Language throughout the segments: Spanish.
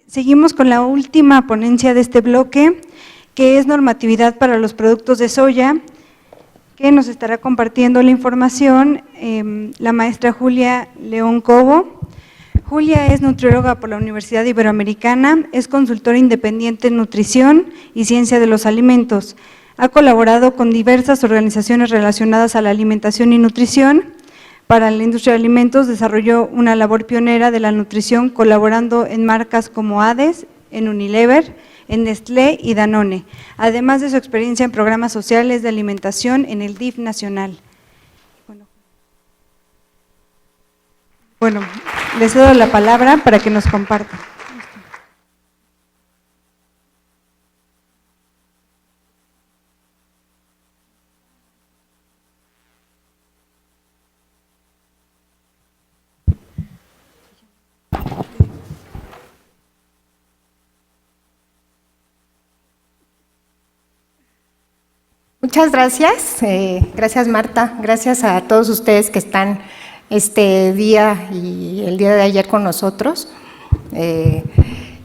Seguimos con la última ponencia de este bloque, que es normatividad para los productos de soya, que nos estará compartiendo la información la maestra Julia León Cobo. Julia es nutrióloga por la Universidad Iberoamericana, es consultora independiente en nutrición y ciencia de los alimentos. Ha colaborado con diversas organizaciones relacionadas a la alimentación y nutrición. Para la industria de alimentos desarrolló una labor pionera de la nutrición colaborando en marcas como Hades, en Unilever, en Nestlé y Danone, además de su experiencia en programas sociales de alimentación en el DIF nacional. Bueno, le cedo la palabra para que nos comparta. Muchas gracias, gracias Marta, gracias a todos ustedes que están este día y el día de ayer con nosotros.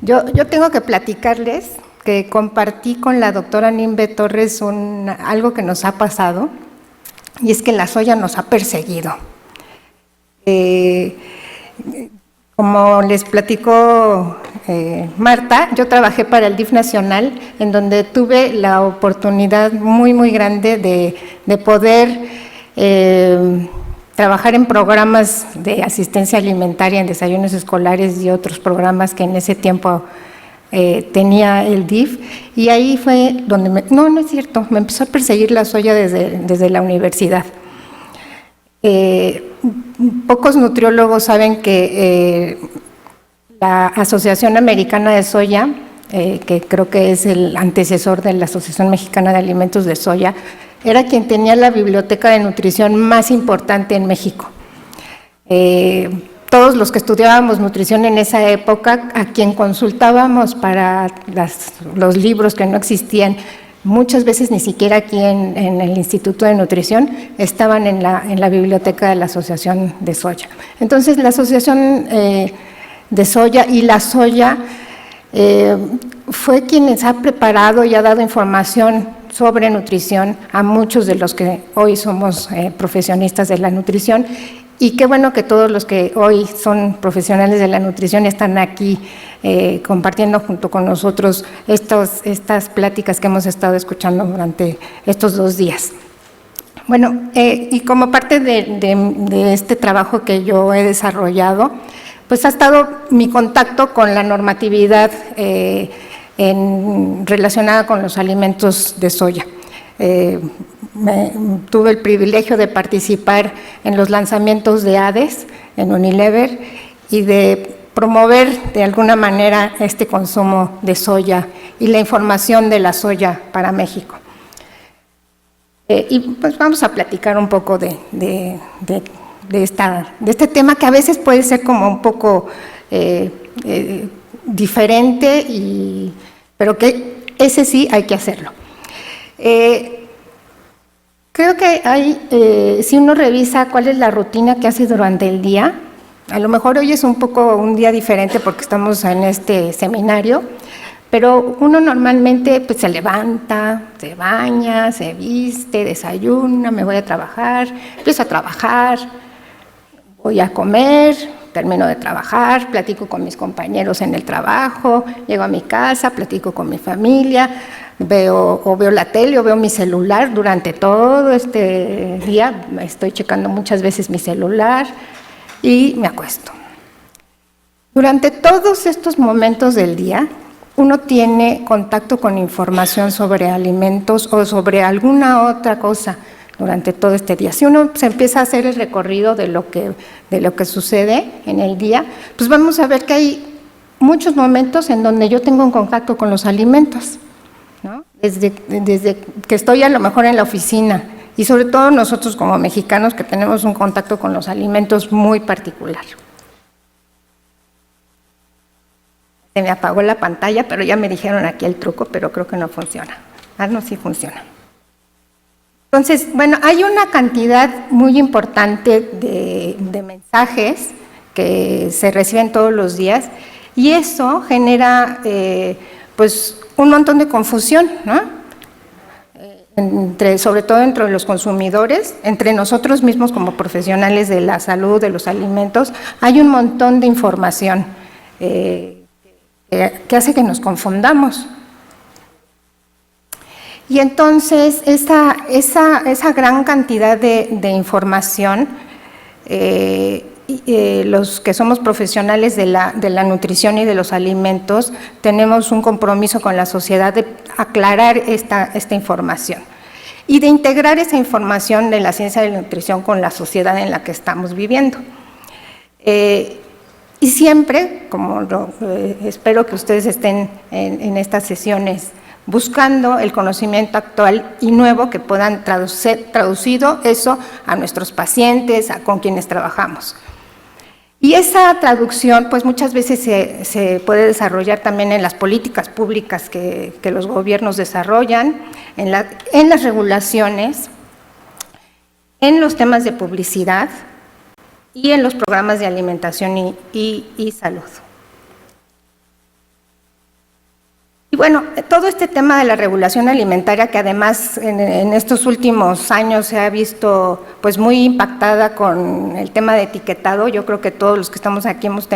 Yo tengo que platicarles que compartí con la doctora Nimbe Torres algo que nos ha pasado, y es que la soya nos ha perseguido. Como les platicó Marta, yo trabajé para el DIF nacional, en donde tuve la oportunidad muy grande de poder trabajar en programas de asistencia alimentaria, en desayunos escolares y otros programas que en ese tiempo tenía el DIF, y ahí fue donde no es cierto, me empezó a perseguir la soya desde la universidad. Pocos nutriólogos saben que la Asociación Americana de Soya, que creo que es el antecesor de la Asociación Mexicana de Alimentos de Soya, era quien tenía la biblioteca de nutrición más importante en México. Todos los que estudiábamos nutrición en esa época, a quien consultábamos para los libros que no existían, muchas veces ni siquiera aquí en el Instituto de Nutrición, estaban en la biblioteca de la Asociación de Soya. Entonces, la Asociación de Soya y la soya fue quienes ha preparado y ha dado información sobre nutrición a muchos de los que hoy somos profesionistas de la nutrición, y qué bueno que todos los que hoy son profesionales de la nutrición están aquí compartiendo junto con nosotros estas pláticas que hemos estado escuchando durante estos 2 días. Bueno, y como parte de este trabajo que yo he desarrollado, pues ha estado mi contacto con la normatividad relacionada con los alimentos de soya. Tuve el privilegio de participar en los lanzamientos de Hades, en Unilever, y de promover de alguna manera este consumo de soya y la información de la soya para México. Y pues vamos a platicar un poco de este tema, que a veces puede ser como un poco diferente, pero que ese sí hay que hacerlo. Creo que si uno revisa cuál es la rutina que hace durante el día, a lo mejor hoy es un día diferente porque estamos en este seminario, pero uno normalmente pues se levanta, se baña, se viste, desayuna, me voy a trabajar, empiezo a trabajar, voy a comer, termino de trabajar, platico con mis compañeros en el trabajo, llego a mi casa, platico con mi familia, veo la tele o veo mi celular. Durante todo este día estoy checando muchas veces mi celular y me acuesto. Durante todos estos momentos del día, uno tiene contacto con información sobre alimentos o sobre alguna otra cosa durante todo este día. Si uno se empieza a hacer el recorrido de lo que sucede en el día, pues vamos a ver que hay muchos momentos en donde yo tengo un contacto con los alimentos, ¿no? Desde que estoy a lo mejor en la oficina, y sobre todo nosotros como mexicanos que tenemos un contacto con los alimentos muy particular. Se me apagó la pantalla, pero ya me dijeron aquí el truco, pero creo que no funciona. Ah, no, sí funciona. Entonces, bueno, hay una cantidad muy importante de mensajes que se reciben todos los días, Y eso genera pues un montón de confusión, ¿no? Sobre todo entre los consumidores, entre nosotros mismos como profesionales de la salud, de los alimentos, hay un montón de información que hace que nos confundamos. Y entonces esa gran cantidad de información, los que somos profesionales de la nutrición y de los alimentos, tenemos un compromiso con la sociedad de aclarar esta información y de integrar esa información de la ciencia de la nutrición con la sociedad en la que estamos viviendo. Y siempre, como espero que ustedes estén en estas sesiones, buscando el conocimiento actual y nuevo que puedan traducido eso a nuestros pacientes, con quienes trabajamos. Y esa traducción, pues muchas veces se puede desarrollar también en las políticas públicas que los gobiernos desarrollan, en las regulaciones, en los temas de publicidad y en los programas de alimentación y salud. Y bueno, todo este tema de la regulación alimentaria, que además en estos últimos años se ha visto pues muy impactada con el tema de etiquetado. Yo creo que todos los que estamos aquí hemos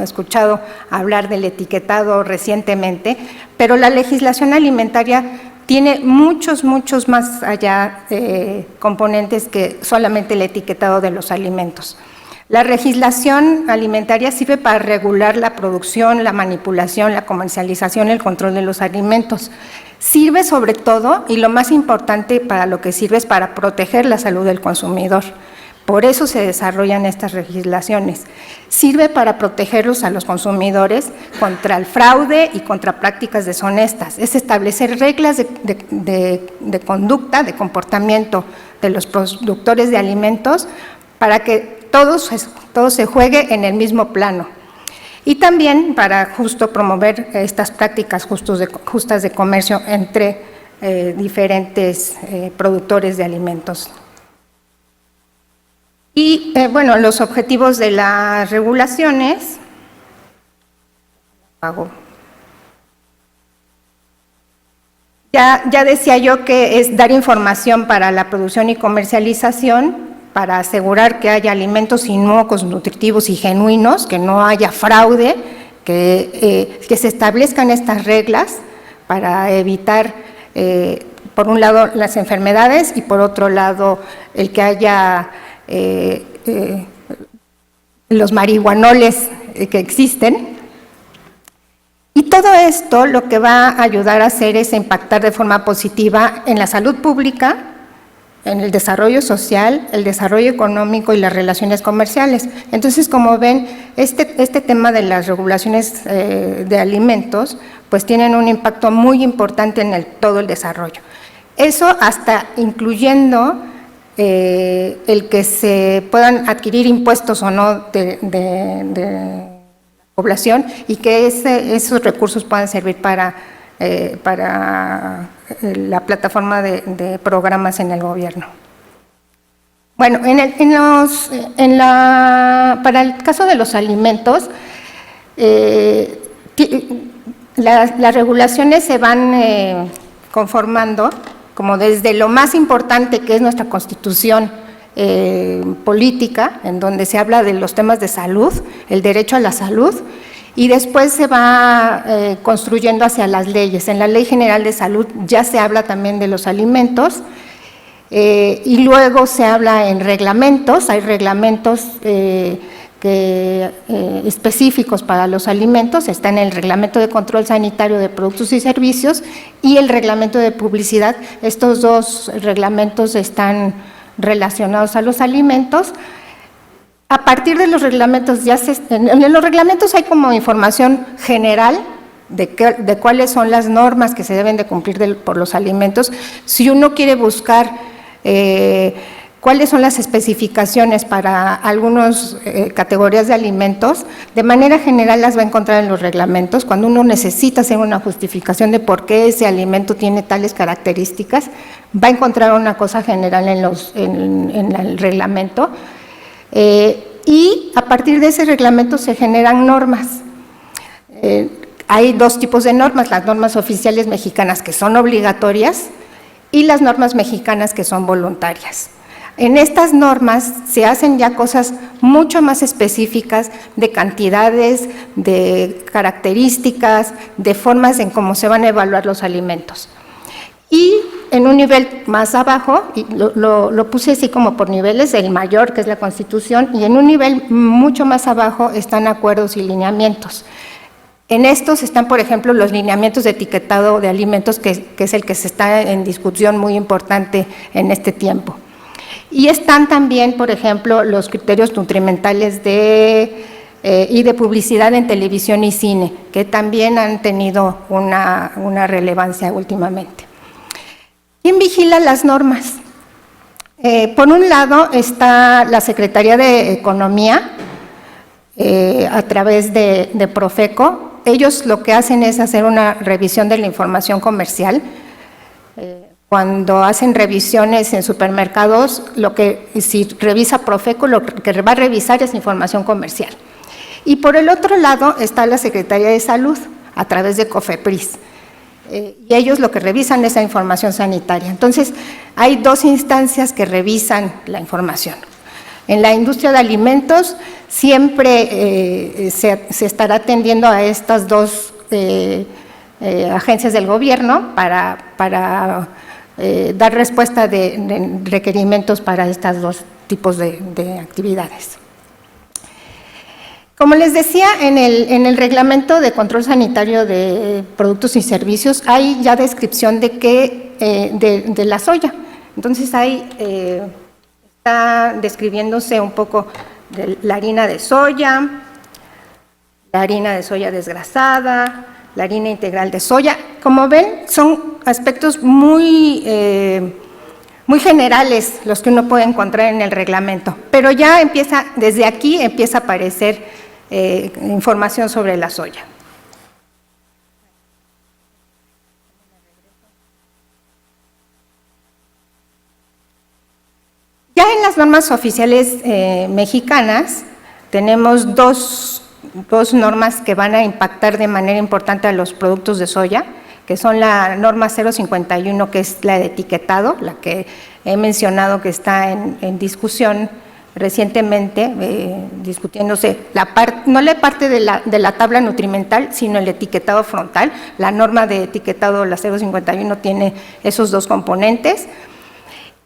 escuchado hablar del etiquetado recientemente, pero la legislación alimentaria tiene muchos más allá componentes que solamente el etiquetado de los alimentos. La legislación alimentaria sirve para regular la producción, la manipulación, la comercialización y el control de los alimentos. Sirve sobre todo, y lo más importante para lo que sirve es para proteger la salud del consumidor. Por eso se desarrollan estas legislaciones. Sirve para protegerlos a los consumidores contra el fraude y contra prácticas deshonestas. Es establecer reglas de conducta, de comportamiento de los productores de alimentos para que todo se juegue en el mismo plano. Y también para justo promover estas prácticas justas de comercio entre diferentes productores de alimentos. Y bueno, los objetivos de las regulaciones, ya decía yo que es dar información para la producción y comercialización, para asegurar que haya alimentos inocuos, nutritivos y genuinos, que no haya fraude, que se establezcan estas reglas para evitar, por un lado, las enfermedades y por otro lado, el que haya los marihuanoles que existen. Y todo esto lo que va a ayudar a hacer es impactar de forma positiva en la salud pública, en el desarrollo social, el desarrollo económico y las relaciones comerciales. Entonces, como ven, este tema de las regulaciones de alimentos, pues tienen un impacto muy importante en todo el desarrollo. Eso hasta incluyendo el que se puedan adquirir impuestos o no de población y que esos recursos puedan servir para la plataforma de programas en el gobierno. Bueno, para el caso de los alimentos, las regulaciones se van conformando como desde lo más importante que es nuestra Constitución política, en donde se habla de los temas de salud, el derecho a la salud, y después se va construyendo hacia las leyes. En la Ley General de Salud ya se habla también de los alimentos y luego se habla en reglamentos. Hay reglamentos específicos para los alimentos. Está en el Reglamento de Control Sanitario de Productos y Servicios y el Reglamento de Publicidad. Estos dos reglamentos están relacionados a los alimentos. A partir de los reglamentos, en los reglamentos hay como información general de cuáles son las normas que se deben de cumplir por los alimentos. Si uno quiere buscar cuáles son las especificaciones para algunas categorías de alimentos, de manera general las va a encontrar en los reglamentos. Cuando uno necesita hacer una justificación de por qué ese alimento tiene tales características, va a encontrar una cosa general en el reglamento. Y a partir de ese reglamento se generan normas. hay dos tipos de normas, las normas oficiales mexicanas que son obligatorias y las normas mexicanas que son voluntarias. En estas normas se hacen ya cosas mucho más específicas de cantidades, de características, de formas en cómo se van a evaluar los alimentos. Y en un nivel más abajo, y lo puse así como por niveles, el mayor, que es la Constitución, y en un nivel mucho más abajo están acuerdos y lineamientos. En estos están, por ejemplo, los lineamientos de etiquetado de alimentos, que es el que se está en discusión muy importante en este tiempo. Y están también, por ejemplo, los criterios nutrimentales y de publicidad en televisión y cine, que también han tenido una relevancia últimamente. ¿Quién vigila las normas? Por un lado está la Secretaría de Economía, a través de Profeco. Ellos lo que hacen es hacer una revisión de la información comercial. Cuando hacen revisiones en supermercados, si revisa Profeco, lo que va a revisar es información comercial. Y por el otro lado está la Secretaría de Salud, a través de COFEPRIS. Y ellos lo que revisan es la información sanitaria. Entonces, hay dos instancias que revisan la información. En la industria de alimentos siempre se estará atendiendo a estas dos agencias del gobierno para dar respuesta de requerimientos para estos dos tipos de actividades. Como les decía, en el reglamento de control sanitario de productos y servicios hay ya descripción de la soya. Entonces ahí está describiéndose un poco de la harina de soya desgrasada, la harina integral de soya. Como ven, son aspectos muy generales los que uno puede encontrar en el reglamento, pero ya desde aquí empieza a aparecer información sobre la soya. Ya en las normas oficiales mexicanas tenemos dos normas que van a impactar de manera importante a los productos de soya, que son la norma 051, que es la de etiquetado, la que he mencionado que está en discusión recientemente, discutiéndose no la parte de la tabla nutrimental, sino el etiquetado frontal. La norma de etiquetado, la 051, tiene esos dos componentes.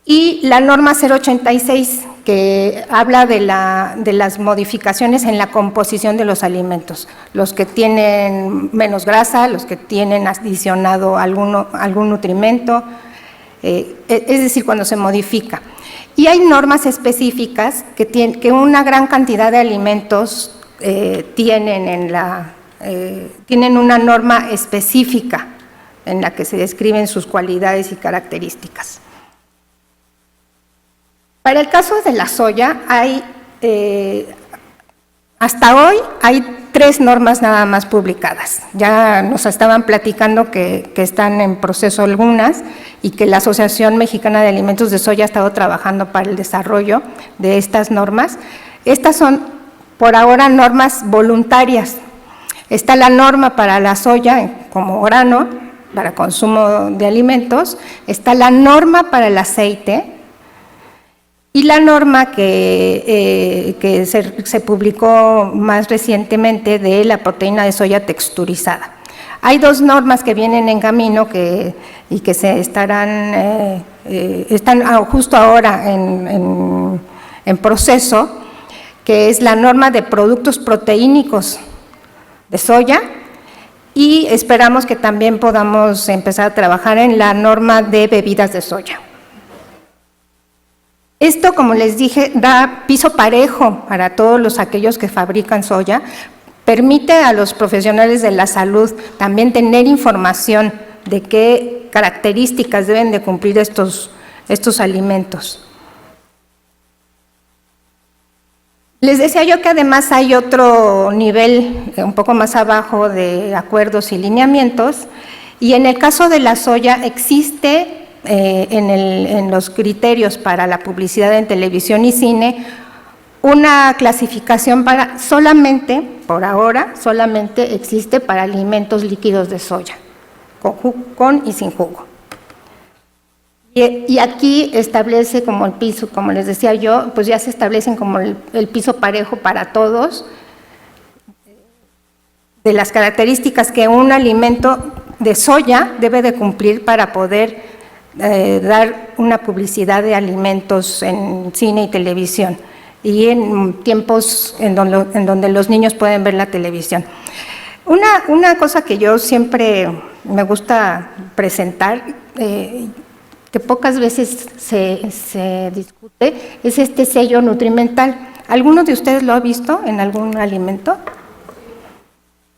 Y la norma 086, que habla de las modificaciones en la composición de los alimentos, los que tienen menos grasa, los que tienen adicionado algún nutrimento, es decir, cuando se modifica. Y hay normas específicas que una gran cantidad de alimentos tienen una norma específica en la que se describen sus cualidades y características. Para el caso de la soya, hasta hoy hay 3 normas nada más publicadas. Ya nos estaban platicando que están en proceso algunas y que la Asociación Mexicana de Alimentos de Soya ha estado trabajando para el desarrollo de estas normas. Estas son, por ahora, normas voluntarias. Está la norma para la soya como grano, para consumo de alimentos. Está la norma para el aceite. Y la norma que se publicó más recientemente de la proteína de soya texturizada. Hay 2 normas que vienen en camino y que se están justo ahora en proceso, que es la norma de productos proteínicos de soya, y esperamos que también podamos empezar a trabajar en la norma de bebidas de soya. Esto, como les dije, da piso parejo para todos aquellos que fabrican soya, permite a los profesionales de la salud también tener información de qué características deben de cumplir estos alimentos. Les decía yo que además hay otro nivel un poco más abajo de acuerdos y lineamientos, y en el caso de la soya existe en los criterios para la publicidad en televisión y cine una clasificación para solamente, por ahora solamente existe para alimentos líquidos de soya, con y sin jugo. Y aquí establece como el piso, como les decía yo, pues ya se establecen como el piso parejo para todos, de las características que un alimento de soya debe de cumplir para poder dar una publicidad de alimentos en cine y televisión y en tiempos en donde los niños pueden ver la televisión. Una cosa que yo siempre me gusta presentar, que pocas veces se discute, es este sello nutrimental. ¿Alguno de ustedes lo ha visto en algún alimento?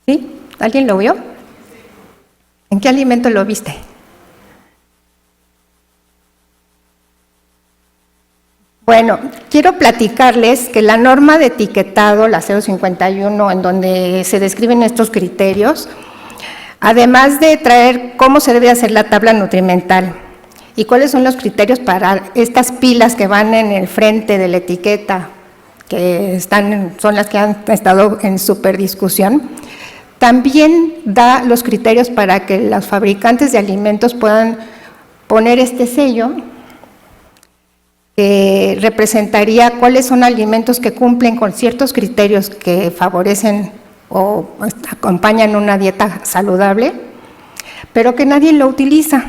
¿Sí? ¿Alguien lo vio? ¿En qué alimento lo viste? Bueno, quiero platicarles que la norma de etiquetado, la 051, en donde se describen estos criterios, además de traer cómo se debe hacer la tabla nutrimental y cuáles son los criterios para estas pilas que van en el frente de la etiqueta, que son las que han estado en superdiscusión, también da los criterios para que los fabricantes de alimentos puedan poner este sello, que representaría cuáles son alimentos que cumplen con ciertos criterios que favorecen o acompañan una dieta saludable, pero que nadie lo utiliza.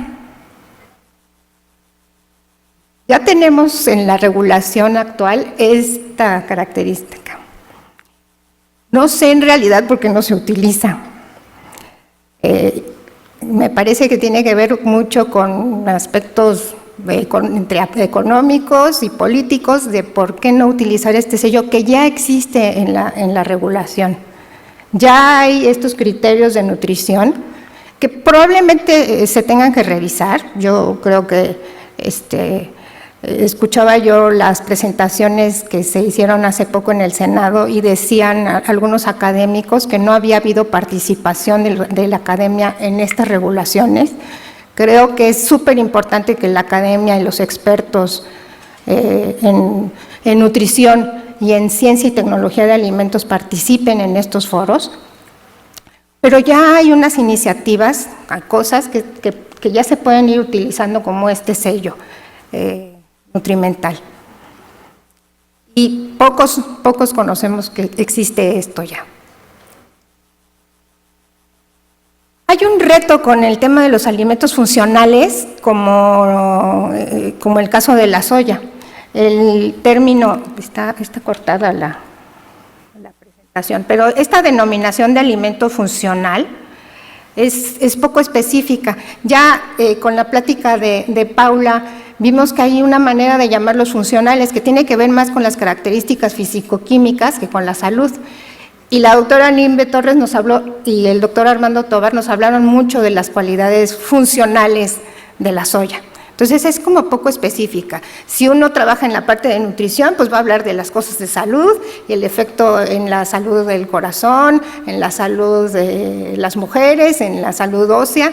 Ya tenemos en la regulación actual esta característica. No sé en realidad por qué no se utiliza. Me parece que tiene que ver mucho con aspectos entre económicos y políticos de por qué no utilizar este sello que ya existe en la regulación. Ya hay estos criterios de nutrición que probablemente se tengan que revisar. Yo creo que escuchaba yo las presentaciones que se hicieron hace poco en el Senado y decían algunos académicos que no había habido participación de la academia en estas regulaciones. Creo que es súper importante que la academia y los expertos en nutrición y en ciencia y tecnología de alimentos participen en estos foros, pero ya hay unas iniciativas, cosas que ya se pueden ir utilizando como este sello nutrimental. Y pocos conocemos que existe esto ya. Hay un reto con el tema de los alimentos funcionales, como el caso de la soya. El término, está cortada la presentación, pero esta denominación de alimento funcional es poco específica. Ya con la plática de Paula, vimos que hay una manera de llamarlos funcionales que tiene que ver más con las características físico-químicas que con la salud. Y la doctora Nimbe Torres nos habló, y el doctor Armando Tobar nos hablaron mucho de las cualidades funcionales de la soya. Entonces es como poco específica. Si uno trabaja en la parte de nutrición, pues va a hablar de las cosas de salud y el efecto en la salud del corazón, en la salud de las mujeres, en la salud ósea.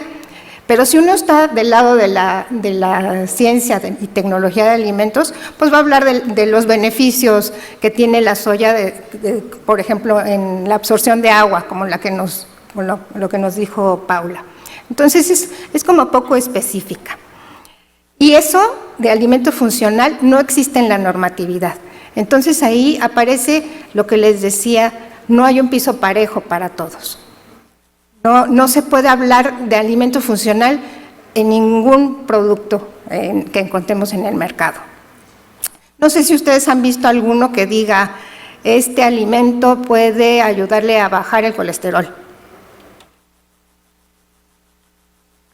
Pero si uno está del lado de la ciencia y tecnología de alimentos, pues va a hablar de los beneficios que tiene la soya, por ejemplo, en la absorción de agua, como lo que nos dijo Paula. Entonces es como poco específica. Y eso de alimento funcional no existe en la normatividad. Entonces ahí aparece lo que les decía, no hay un piso parejo para todos. No se puede hablar de alimento funcional en ningún producto que encontremos en el mercado. No sé si ustedes han visto alguno que diga, este alimento puede ayudarle a bajar el colesterol.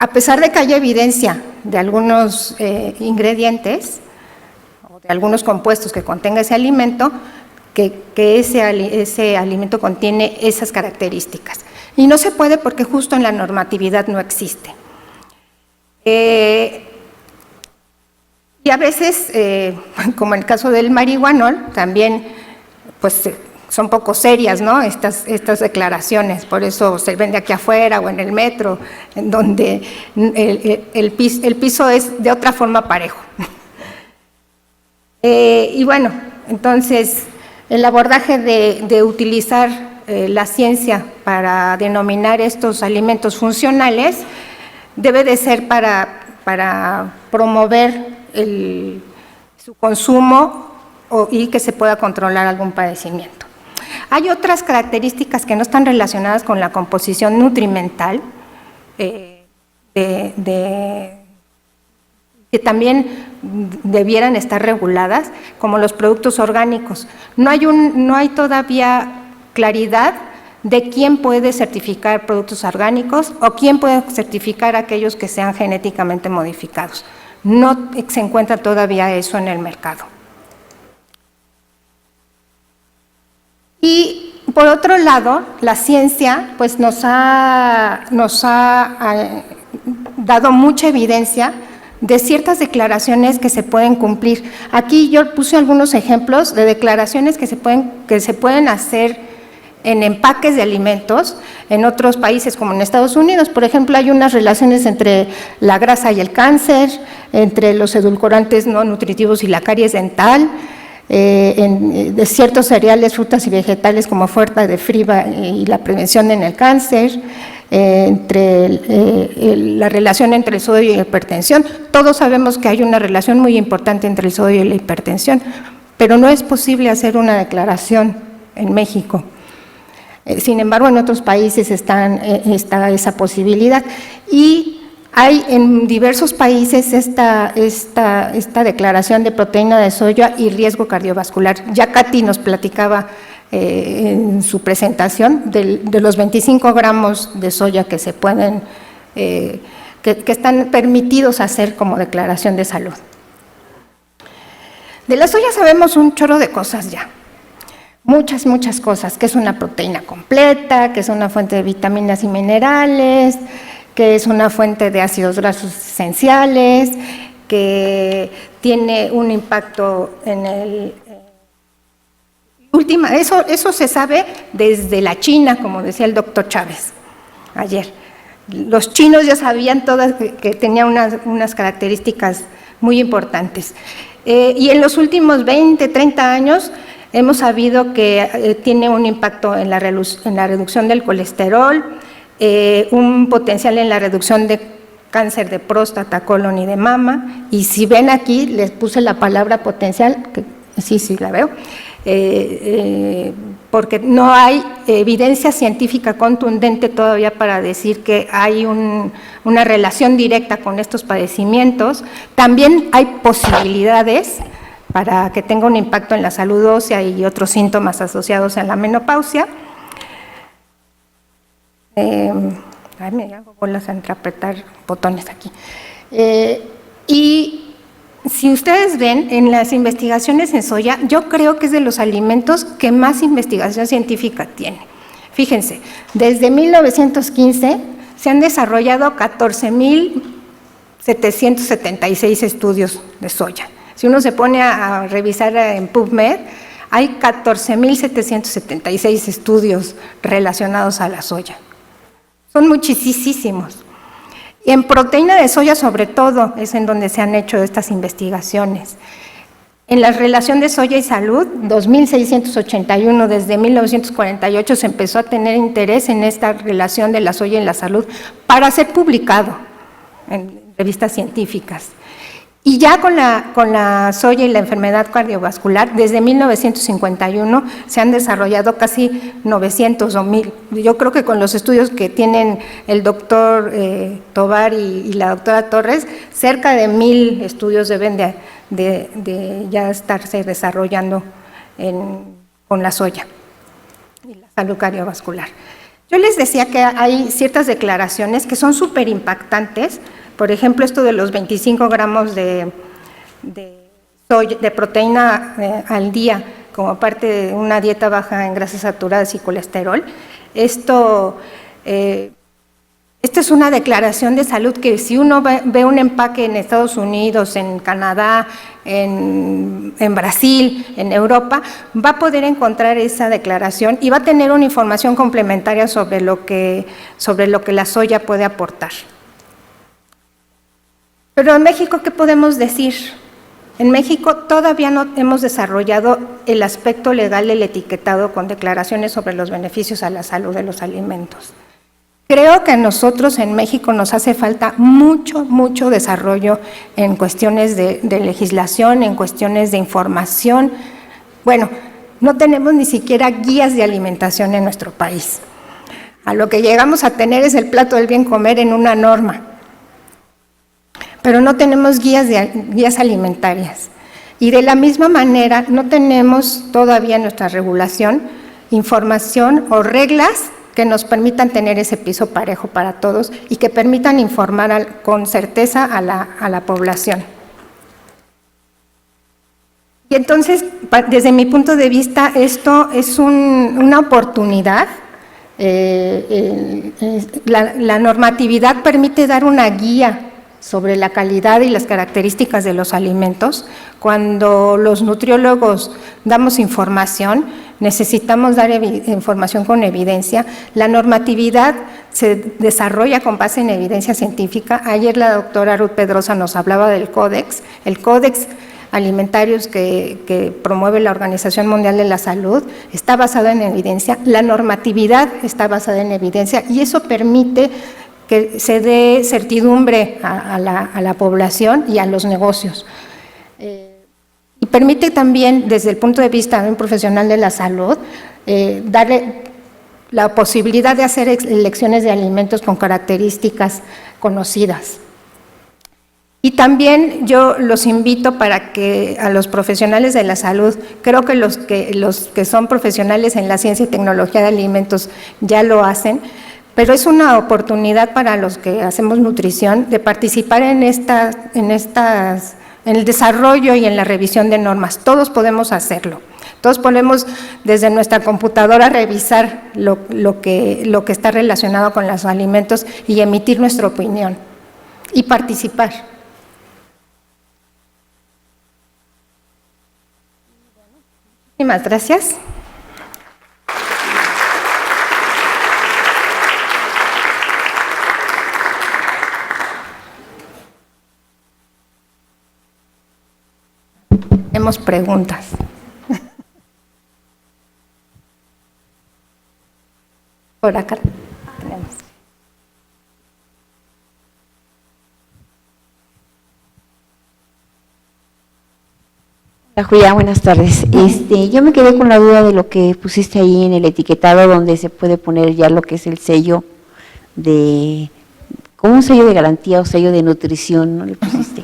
A pesar de que haya evidencia de algunos ingredientes o de algunos compuestos que contenga ese alimento, que ese alimento contiene esas características. Y no se puede porque justo en la normatividad no existe. Y a veces, como en el caso del marihuanol, también pues son poco serias, ¿no? Estas declaraciones, por eso se vende aquí afuera o en el metro, en donde el piso es de otra forma parejo. Y bueno, entonces el abordaje de utilizar la ciencia para denominar estos alimentos funcionales debe de ser para promover su consumo y que se pueda controlar algún padecimiento. Hay otras características que no están relacionadas con la composición nutrimental, que también debieran estar reguladas, como los productos orgánicos. No hay todavía claridad de quién puede certificar productos orgánicos o quién puede certificar aquellos que sean genéticamente modificados. No se encuentra todavía eso en el mercado. Y por otro lado, la ciencia pues nos ha dado mucha evidencia de ciertas declaraciones que se pueden cumplir. Aquí yo puse algunos ejemplos de declaraciones que se pueden hacer en empaques de alimentos en otros países, como en Estados Unidos. Por ejemplo, hay unas relaciones entre la grasa y el cáncer, entre los edulcorantes no nutritivos y la caries dental, de ciertos cereales, frutas y vegetales como fuerza de fibra y la prevención en el cáncer, la relación entre el sodio y la hipertensión. Todos sabemos que hay una relación muy importante entre el sodio y la hipertensión, pero no es posible hacer una declaración en México. Sin embargo, en otros países está esa posibilidad. Y hay en diversos países esta declaración de proteína de soya y riesgo cardiovascular. Ya Katy nos platicaba en su presentación de los 25 gramos de soya que se pueden, que están permitidos hacer como declaración de salud. De la soya sabemos un chorro de cosas ya. Muchas cosas, que es una proteína completa, que es una fuente de vitaminas y minerales, que es una fuente de ácidos grasos esenciales, que tiene un impacto en el… Eso se sabe desde la China, como decía el doctor Chávez ayer. Los chinos ya sabían todas que tenía unas características muy importantes. Y en los últimos 20, 30 años hemos sabido que tiene un impacto en la reducción del colesterol, un potencial en la reducción de cáncer de próstata, colon y de mama. Y si ven aquí, les puse la palabra potencial, que sí la veo, porque no hay evidencia científica contundente todavía para decir que hay una relación directa con estos padecimientos. También hay posibilidades para que tenga un impacto en la salud ósea y otros síntomas asociados a la menopausia. Me hago bolas a interpretar botones aquí. Y si ustedes ven en las investigaciones en soya, yo creo que es de los alimentos que más investigación científica tiene. Fíjense, desde 1915 se han desarrollado 14,776 estudios de soya. Si uno se pone a revisar en PubMed, hay 14,776 estudios relacionados a la soya. Son muchísimos. Y en proteína de soya, sobre todo, es en donde se han hecho estas investigaciones. En la relación de soya y salud, 2,681, desde 1948 se empezó a tener interés en esta relación de la soya y la salud para ser publicado en revistas científicas. Y ya con la soya y la enfermedad cardiovascular, desde 1951 se han desarrollado casi 900 o 1,000. Yo creo que con los estudios que tienen el doctor Tovar y la doctora Torres, cerca de 1,000 estudios deben de ya estarse desarrollando con la soya y la salud cardiovascular. Yo les decía que hay ciertas declaraciones que son súper impactantes. Por ejemplo, esto de los 25 gramos de proteína al día como parte de una dieta baja en grasas saturadas y colesterol. Esto es una declaración de salud que si uno ve un empaque en Estados Unidos, en Canadá, en Brasil, en Europa, va a poder encontrar esa declaración y va a tener una información complementaria sobre lo que la soya puede aportar. Pero en México, ¿qué podemos decir? En México todavía no hemos desarrollado el aspecto legal del etiquetado con declaraciones sobre los beneficios a la salud de los alimentos. Creo que a nosotros en México nos hace falta mucho desarrollo en cuestiones de legislación, en cuestiones de información. Bueno, no tenemos ni siquiera guías de alimentación en nuestro país. A lo que llegamos a tener es el plato del bien comer en una norma, pero no tenemos guías alimentarias. Y de la misma manera no tenemos todavía en nuestra regulación información o reglas que nos permitan tener ese piso parejo para todos y que permitan informar con certeza a la población. Y entonces, desde mi punto de vista, esto es una oportunidad. La normatividad permite dar una guía sobre la calidad y las características de los alimentos. Cuando los nutriólogos damos información, necesitamos dar información con evidencia. La normatividad se desarrolla con base en evidencia científica. Ayer la doctora Ruth Pedrosa nos hablaba del Códex. El Códex Alimentarios que promueve la Organización Mundial de la Salud está basado en evidencia. La normatividad está basada en evidencia y eso permite que se dé certidumbre a la población y a los negocios. Y permite también, desde el punto de vista de un profesional de la salud, darle la posibilidad de hacer elecciones de alimentos con características conocidas. Y también yo los invito para que a los profesionales de la salud, creo que los que son profesionales en la ciencia y tecnología de alimentos ya lo hacen, pero es una oportunidad para los que hacemos nutrición de participar en el desarrollo y en la revisión de normas. Todos podemos hacerlo. Todos podemos desde nuestra computadora revisar lo que está relacionado con los alimentos y emitir nuestra opinión y participar. Muchísimas gracias. Tenemos preguntas. Por acá tenemos. Hola Julia, buenas tardes. Yo me quedé con la duda de lo que pusiste ahí en el etiquetado, donde se puede poner ya lo que es el sello como un sello de garantía o sello de nutrición, ¿no? Le pusiste.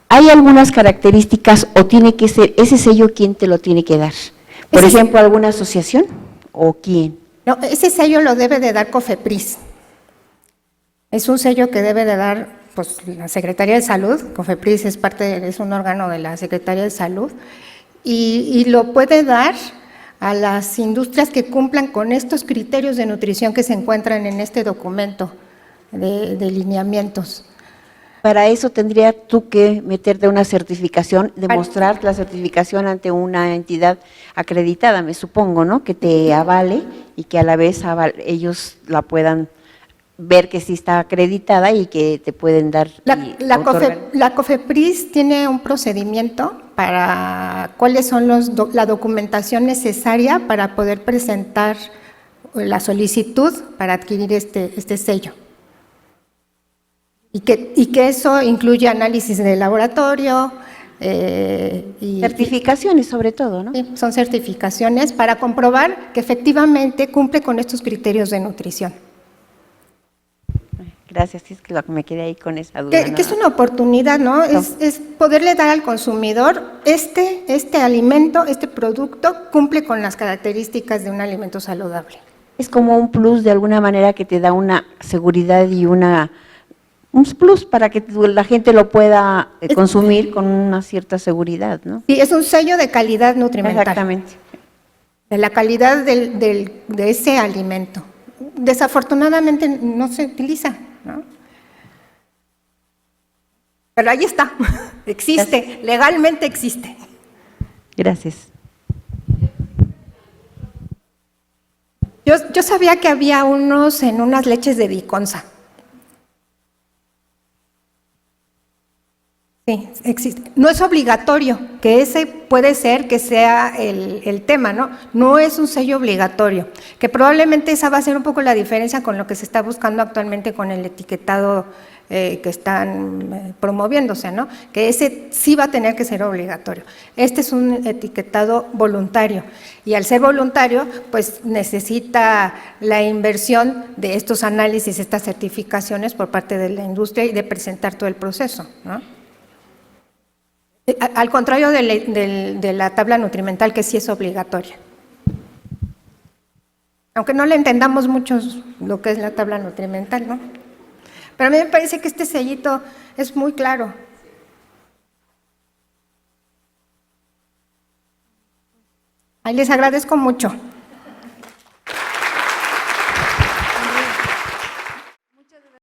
¿Hay algunas características o tiene que ser ese sello quién te lo tiene que dar? Por ejemplo, ¿alguna asociación o quién? No, ese sello lo debe de dar COFEPRIS. Es un sello que debe de dar pues, la Secretaría de Salud. COFEPRIS es un órgano de la Secretaría de Salud y lo puede dar a las industrias que cumplan con estos criterios de nutrición que se encuentran en este documento de lineamientos. Para eso tendría tú que meterte una certificación, demostrar la certificación ante una entidad acreditada, me supongo, ¿no? Que te avale y que a la vez ellos la puedan ver que sí está acreditada y que te pueden dar. La COFEPRIS tiene un procedimiento para cuáles son la documentación necesaria para poder presentar la solicitud para adquirir este sello. Y que eso incluye análisis de laboratorio. Certificaciones sobre todo, ¿no? Sí, son certificaciones para comprobar que efectivamente cumple con estos criterios de nutrición. Gracias, es que me quedé ahí con esa duda. Que es una oportunidad, ¿no? Es poderle dar al consumidor este alimento, este producto, cumple con las características de un alimento saludable. Es como un plus de alguna manera que te da una seguridad y un plus para que la gente lo pueda consumir con una cierta seguridad, ¿no? Sí, es un sello de calidad nutrimental. Exactamente. De la calidad de ese alimento. Desafortunadamente no se utiliza, ¿no? Pero ahí está, existe, gracias. Legalmente existe. Gracias. Yo sabía que había unos en unas leches de Viconza. Sí, existe. No es obligatorio, que ese puede ser que sea el tema, ¿no? No es un sello obligatorio, que probablemente esa va a ser un poco la diferencia con lo que se está buscando actualmente con el etiquetado que están promoviéndose, ¿no? Que ese sí va a tener que ser obligatorio. Este es un etiquetado voluntario y al ser voluntario, pues necesita la inversión de estos análisis, estas certificaciones por parte de la industria y de presentar todo el proceso, ¿no? Al contrario de la tabla nutrimental, que sí es obligatoria. Aunque no le entendamos mucho lo que es la tabla nutrimental, ¿no? Pero a mí me parece que este sellito es muy claro. Ahí les agradezco mucho.